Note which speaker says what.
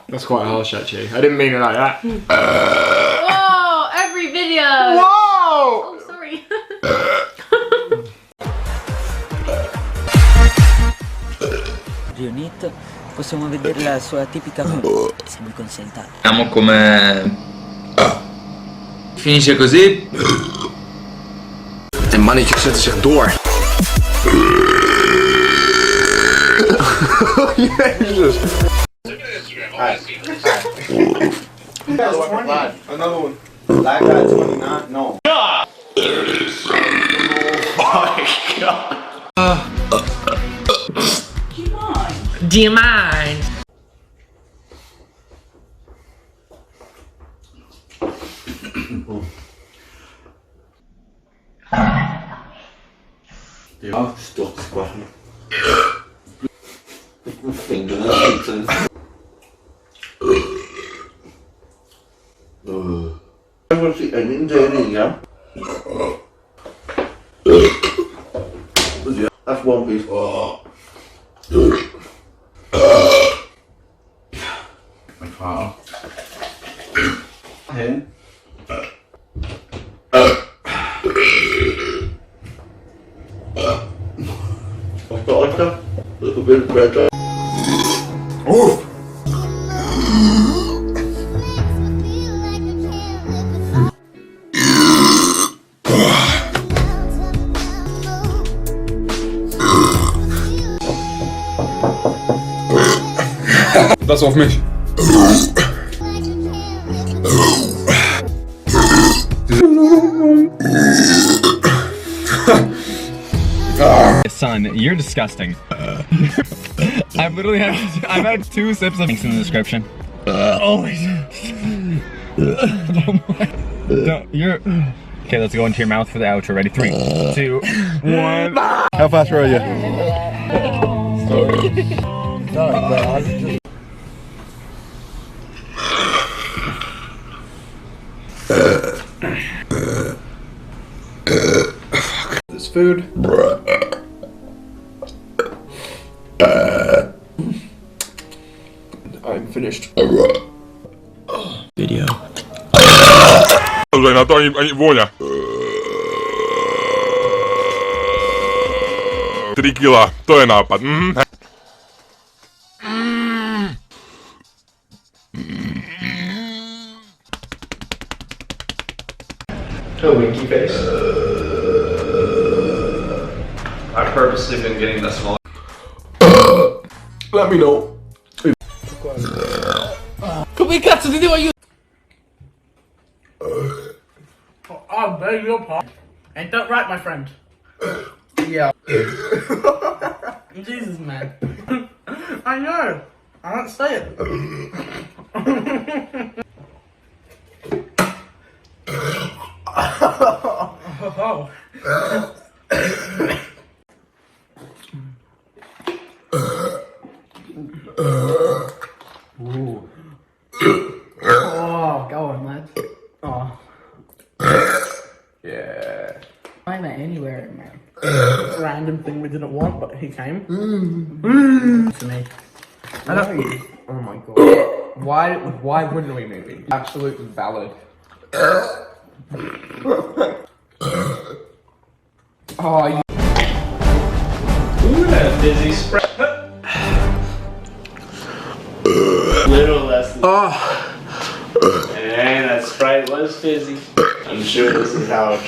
Speaker 1: That's quite harsh, actually. I didn't mean it like that.
Speaker 2: Whoa! Every video.
Speaker 1: Whoa!
Speaker 2: Oh, sorry.
Speaker 3: Rionit, possiamo vedere la sua tipica se mi consenta.
Speaker 4: Vediamo come finisce così.
Speaker 1: En mannetjes zetten zich door. Jezus. Another one. Black guy 29. No. Oh my god.
Speaker 2: Do you mind?
Speaker 5: Ja, stort squash. Med fingrarna skiten. Jag får se en indelning. That's one piece. My father. Hen. I've got a little bit of bread.
Speaker 1: Oh! Das auf mich.
Speaker 6: Son, you're disgusting. I've had 2 sips of links in the description. Oh, you're okay. Let's go into your mouth for the outro. Ready? 3, 2, 1.
Speaker 1: How fast are you? This food. I'm finished.
Speaker 3: Video.
Speaker 7: Na to ani vôňa. 3 kila, to je nápad.
Speaker 1: A winky face. I've purposely been getting the small. Let me know.
Speaker 2: Come cazzo ti devo aiutare?
Speaker 8: I beg your pardon. Ain't that right, my friend?
Speaker 1: Yeah.
Speaker 8: Jesus, man. I know. I don't say it. Oh.
Speaker 1: Ooh.
Speaker 8: Oh, go on, lad. Oh.
Speaker 1: Yeah.
Speaker 8: I'm at anywhere, man. Random thing we didn't want, but he came. To me.
Speaker 1: Oh my god. Why wouldn't we maybe? Absolutely valid. Oh, you. Ooh, that busy spread. Little less. And that Sprite was fizzy. I'm sure this is how it